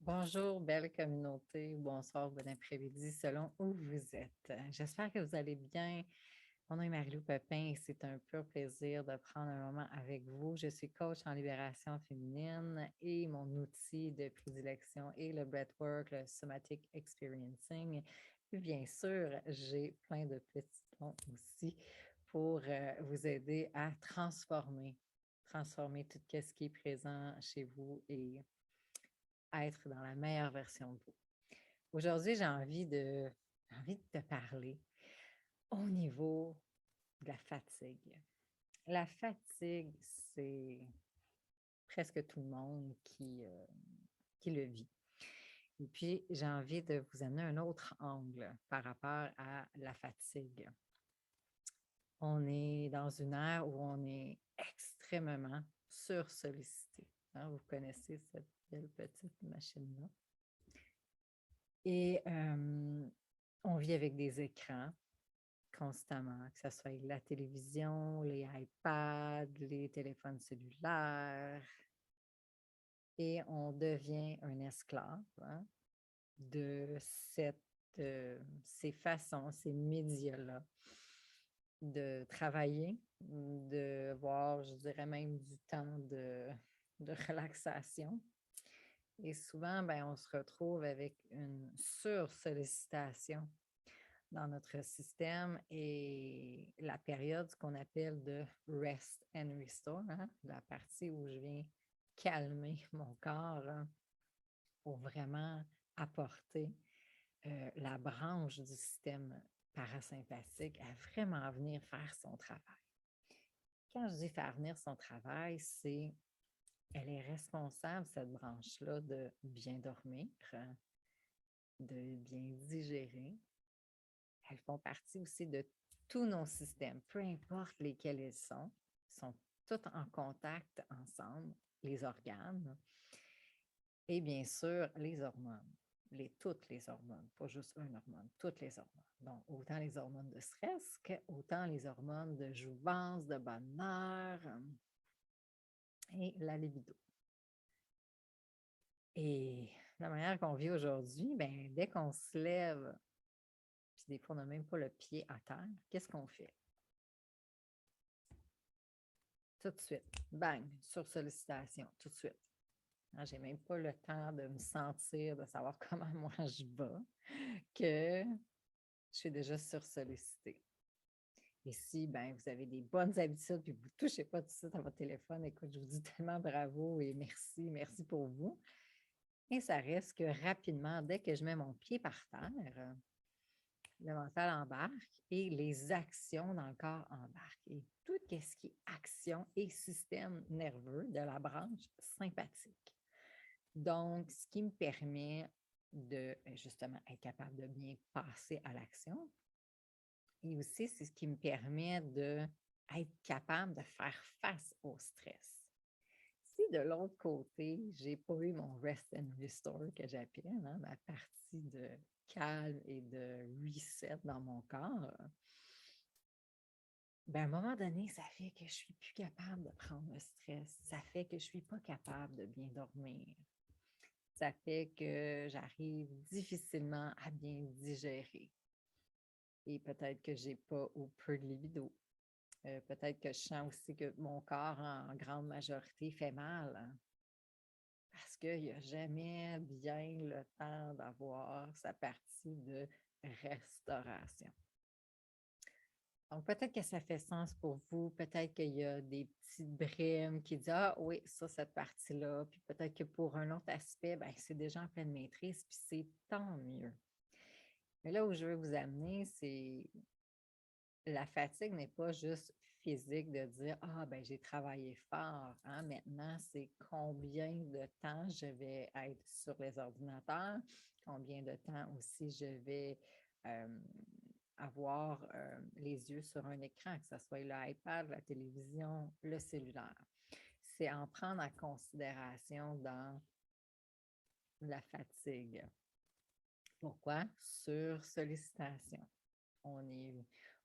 Bonjour, belle communauté, bonsoir, bon après-midi, selon où vous êtes. J'espère que vous allez bien. Mon nom est Marie-Lou Pepin et c'est un pur plaisir de prendre un moment avec vous. Je suis coach en libération féminine et mon outil de prédilection est le breathwork, le somatic experiencing. Puis bien sûr, j'ai plein de petits noms aussi pour vous aider à transformer tout ce qui est présent chez vous et être dans la meilleure version de vous. Aujourd'hui, j'ai envie de te parler au niveau de la fatigue. La fatigue, c'est presque tout le monde qui le vit. Et puis, j'ai envie de vous amener un autre angle par rapport à la fatigue. On est dans une ère où on est extrêmement sursollicité. Hein? Vous connaissez cette belle petite machine-là. Et on vit avec des écrans constamment, que ce soit la télévision, les iPads, les téléphones cellulaires. Et on devient un esclave de ces façons, ces médias-là, de travailler, de voir, je dirais même, du temps de relaxation. Et souvent, ben, on se retrouve avec une sursollicitation dans notre système et la période qu'on appelle de rest and restore, hein, la partie où je viens calmer mon corps pour vraiment apporter la branche du système parasympathique à vraiment venir faire son travail. Quand je dis faire venir son travail, c'est elle est responsable, cette branche-là, de bien dormir, de bien digérer. Elles font partie aussi de tous nos systèmes, peu importe lesquels ils sont tous en contact ensemble, les organes et bien sûr les hormones, toutes les hormones, pas juste une hormone, toutes les hormones. Donc, autant les hormones de stress qu'autant les hormones de jouvence, de bonheur et la libido. Et la manière qu'on vit aujourd'hui, ben, dès qu'on se lève, puis des fois on n'a même pas le pied à terre, qu'est-ce qu'on fait? Tout de suite. Bang, sur sollicitation, tout de suite. Je n'ai même pas le temps de me sentir, de savoir comment moi je vais, que je suis déjà sursollicitée. Et si ben, vous avez des bonnes habitudes et vous ne touchez pas tout de suite à votre téléphone, écoute, je vous dis tellement bravo et merci pour vous. Et ça reste que rapidement, dès que je mets mon pied par terre, le mental embarque et les actions dans le corps embarquent. Et tout ce qui est action et système nerveux de la branche sympathique. Donc, ce qui me permet de justement être capable de bien passer à l'action. Et aussi, c'est ce qui me permet d'être capable de faire face au stress. Si de l'autre côté, je n'ai pas eu mon rest and restore que j'appelle, hein, ma partie de calme et de reset dans mon corps, ben, à un moment donné, ça fait que je ne suis plus capable de prendre le stress. Ça fait que je ne suis pas capable de bien dormir. Ça fait que j'arrive difficilement à bien digérer. Et peut-être que j'ai pas ou peu de libido. Peut-être que je sens aussi que mon corps, en grande majorité, fait mal. Hein, parce qu'il n'y a jamais bien le temps d'avoir sa partie de restauration. Donc, peut-être que ça fait sens pour vous. Peut-être qu'il y a des petites brimes qui disent ah oui, ça, cette partie-là. Puis peut-être que pour un autre aspect, ben, c'est déjà en pleine maîtrise, puis c'est tant mieux. Mais là où je veux vous amener, c'est la fatigue n'est pas juste physique de dire ah ben j'ai travaillé fort. Hein? Maintenant, c'est combien de temps je vais être sur les ordinateurs, combien de temps aussi je vais avoir les yeux sur un écran, que ce soit l'iPad, la télévision, le cellulaire. C'est en prendre en considération dans la fatigue. Pourquoi? Sur sollicitation.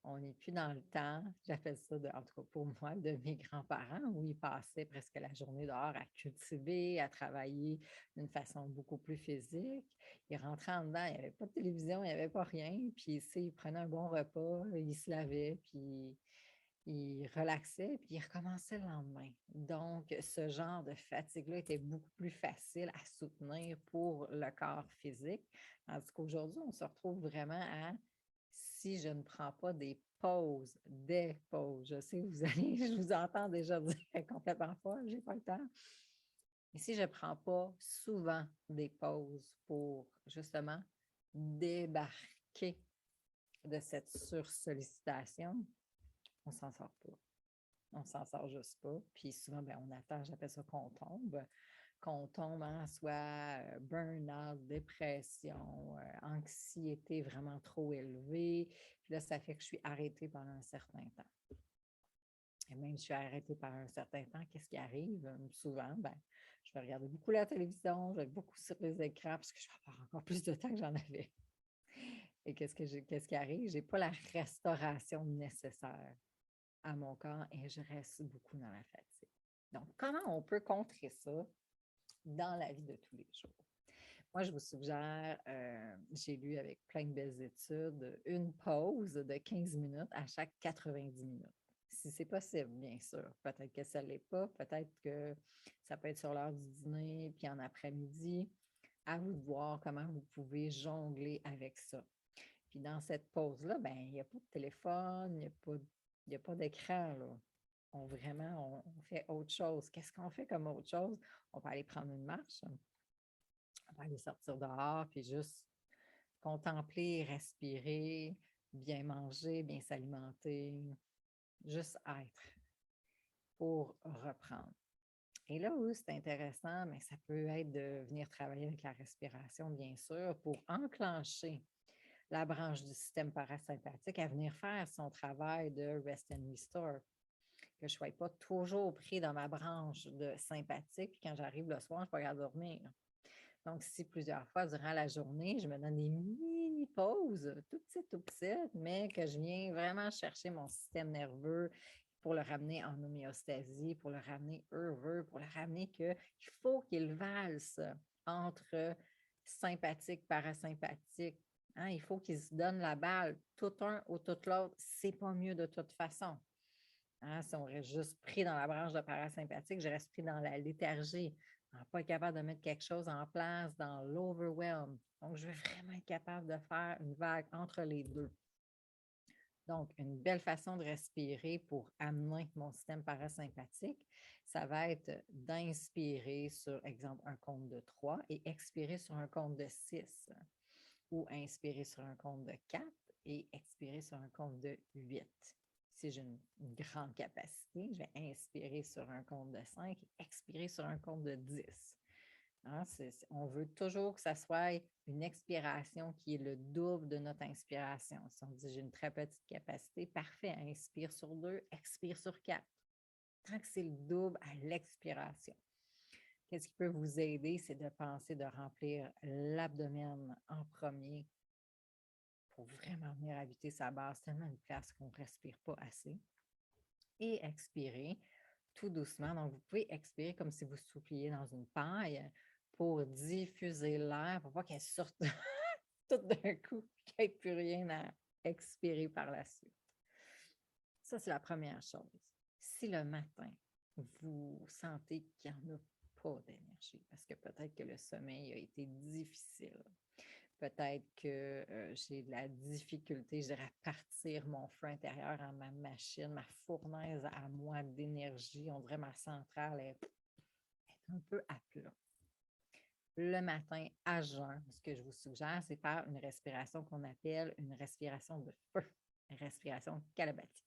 On n'est plus dans le temps, j'appelle ça, en tout cas pour moi, de mes grands-parents, où ils passaient presque la journée dehors à cultiver, à travailler d'une façon beaucoup plus physique. Ils rentraient en dedans, il n'y avait pas de télévision, il n'y avait pas rien. Puis, ils prenaient un bon repas, ils se lavaient, puis ils relaxaient, puis ils recommençaient le lendemain. Donc, ce genre de fatigue-là était beaucoup plus facile à soutenir pour le corps physique. Tandis qu'aujourd'hui, on se retrouve vraiment à si je ne prends pas des pauses. Je sais, vous allez, je vous entends déjà dire complètement folle, j'ai pas le temps. Et si je ne prends pas souvent des pauses pour justement débarquer de cette sursollicitation, on ne s'en sort pas. On s'en sort juste pas. Puis souvent, ben, on attend, j'appelle ça qu'on tombe en soit burn-out, dépression, anxiété vraiment trop élevée. Puis là, ça fait que je suis arrêtée pendant un certain temps. Et même si je suis arrêtée pendant un certain temps, qu'est-ce qui arrive? Souvent, ben, je vais regarder beaucoup la télévision, je vais être beaucoup sur les écrans parce que je vais avoir encore plus de temps que j'en avais. Et qu'est-ce qui arrive? Je n'ai pas la restauration nécessaire à mon corps et je reste beaucoup dans la fatigue. Donc, comment on peut contrer ça dans la vie de tous les jours? Moi, je vous suggère, j'ai lu avec plein de belles études, une pause de 15 minutes à chaque 90 minutes. Si c'est possible, bien sûr. Peut-être que ça ne l'est pas. Peut-être que ça peut être sur l'heure du dîner, puis en après-midi. À vous de voir comment vous pouvez jongler avec ça. Puis dans cette pause-là, ben, il n'y a pas de téléphone, il n'y a pas d'écran, là. On fait autre chose. Qu'est-ce qu'on fait comme autre chose? On va aller prendre une marche, on va aller sortir dehors, puis juste contempler, respirer, bien manger, bien s'alimenter, juste être pour reprendre. Et là où c'est intéressant, mais ça peut être de venir travailler avec la respiration, bien sûr, pour enclencher la branche du système parasympathique à venir faire son travail de rest and restore. Que je ne sois pas toujours pris dans ma branche de sympathique, puis quand j'arrive le soir, je ne peux pas dormir. Donc, si plusieurs fois durant la journée, je me donne des mini-pauses, tout petites, mais que je viens vraiment chercher mon système nerveux pour le ramener en homéostasie, pour le ramener heureux, pour le ramener qu'il faut qu'il valse entre sympathique, parasympathique. Hein, il faut qu'il se donne la balle, tout un ou tout l'autre. C'est pas mieux de toute façon. Hein, si on reste juste pris dans la branche de parasympathique, je reste pris dans la léthargie, pas être capable de mettre quelque chose en place, dans l'overwhelm. Donc, je veux vraiment être capable de faire une vague entre les deux. Donc, une belle façon de respirer pour amener mon système parasympathique, ça va être d'inspirer sur, exemple, un compte de 3 et expirer sur un compte de 6 ou inspirer sur un compte de 4 et expirer sur un compte de 8. Si j'ai une grande capacité, je vais inspirer sur un compte de 5 et expirer sur un compte de 10. Hein, on veut toujours que ça soit une expiration qui est le double de notre inspiration. Si on dit j'ai une très petite capacité, parfait, inspire sur 2, expire sur 4. Tant que c'est le double à l'expiration. Qu'est-ce qui peut vous aider? C'est de penser de remplir l'abdomen en premier pour vraiment venir habiter sa base, tellement une place qu'on ne respire pas assez. Et expirer tout doucement. Donc, vous pouvez expirer comme si vous souffliez dans une paille pour diffuser l'air, pour pas qu'elle sorte tout d'un coup, qu'il n'y ait plus rien à expirer par la suite. Ça, c'est la première chose. Si le matin, vous sentez qu'il n'y en a pas d'énergie, parce que peut-être que le sommeil a été difficile, peut-être que j'ai de la difficulté, je dirais, à partir mon feu intérieur en ma machine, ma fournaise à moi d'énergie. On dirait ma centrale est un peu à plat. Le matin, à jeun, ce que je vous suggère, c'est faire une respiration qu'on appelle une respiration de feu, une respiration Kapalabhati,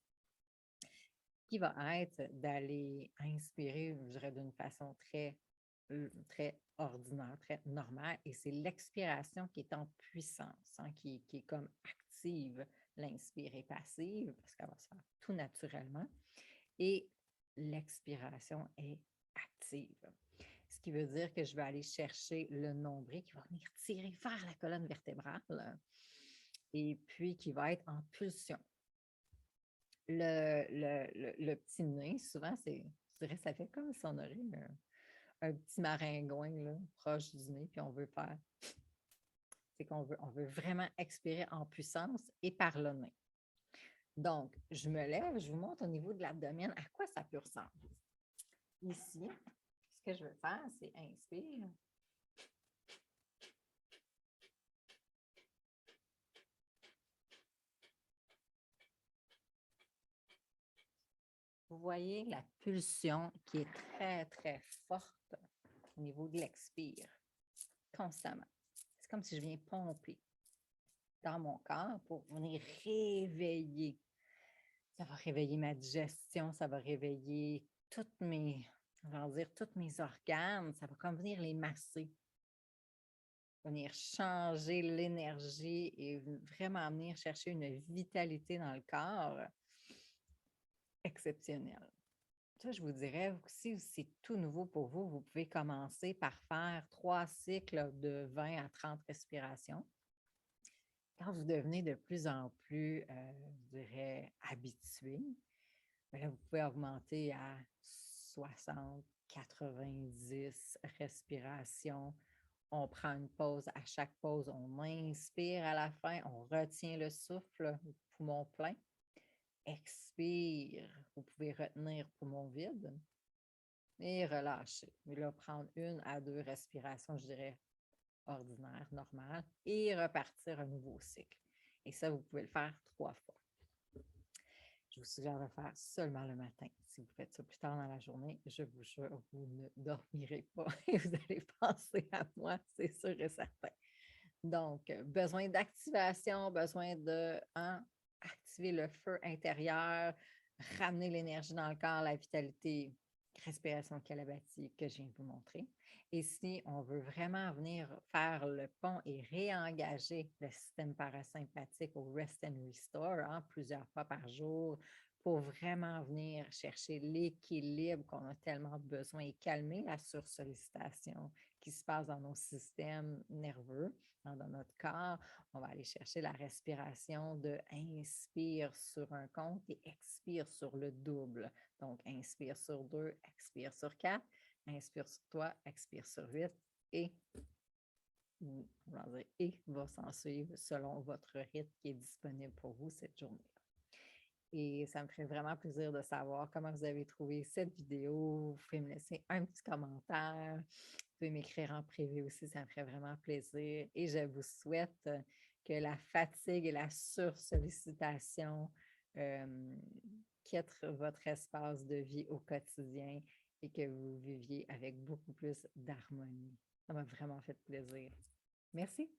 qui va être d'aller inspirer, je dirais, d'une façon très ordinaire, très normale, et c'est l'expiration qui est en puissance, hein, qui est comme active. L'inspire est passive parce qu'elle va se faire tout naturellement et l'expiration est active. Ce qui veut dire que je vais aller chercher le nombril qui va venir tirer vers la colonne vertébrale et puis qui va être en pulsion. Le petit nez, souvent, je dirais, ça fait comme si on aurait un petit maringouin là, proche du nez, puis on veut faire, c'est on veut vraiment expirer en puissance et par le nez. Donc, je me lève, je vous montre au niveau de l'abdomen à quoi ça peut ressembler. Ici, ce que je veux faire, c'est inspire. Vous voyez la pulsion qui est très, très forte au niveau de l'expire, constamment. C'est comme si je viens pomper dans mon corps pour venir réveiller. Ça va réveiller ma digestion, ça va réveiller toutes mes, on va dire, tous mes organes, ça va comme venir les masser, venir changer l'énergie et vraiment venir chercher une vitalité dans le corps exceptionnelle. Ça, je vous dirais, si c'est tout nouveau pour vous, vous pouvez commencer par faire 3 cycles de 20 à 30 respirations. Quand vous devenez de plus en plus, je dirais, habitué, là, vous pouvez augmenter à 60, 90 respirations. On prend une pause. À chaque pause, on inspire à la fin, on retient le souffle, poumon plein. Expire. Vous pouvez retenir poumon vide et relâcher. Mais là, prendre 1 à 2 respirations, je dirais, ordinaires, normales, et repartir un nouveau cycle. Et ça, vous pouvez le faire 3 fois. Je vous suggère de le faire seulement le matin. Si vous faites ça plus tard dans la journée, je vous jure, vous ne dormirez pas et vous allez penser à moi, c'est sûr et certain. Donc, besoin d'activation, besoin de activer le feu intérieur, ramener l'énergie dans le corps, la vitalité, respiration Kalabati que je viens de vous montrer. Et si on veut vraiment venir faire le pont et réengager le système parasympathique au Rest and Restore plusieurs fois par jour pour vraiment venir chercher l'équilibre qu'on a tellement besoin et calmer la sursollicitation qui se passe dans nos systèmes nerveux, dans notre corps, on va aller chercher la respiration de inspire sur un compte et expire sur le double. Donc, inspire sur 2, expire sur 4, inspire sur 3, expire sur 8 et va s'en suivre selon votre rythme qui est disponible pour vous cette journée. Et ça me ferait vraiment plaisir de savoir comment vous avez trouvé cette vidéo. Vous pouvez me laisser un petit commentaire. Vous pouvez m'écrire en privé aussi, ça me ferait vraiment plaisir. Et je vous souhaite que la fatigue et la sursollicitation quittent votre espace de vie au quotidien et que vous viviez avec beaucoup plus d'harmonie. Ça m'a vraiment fait plaisir. Merci.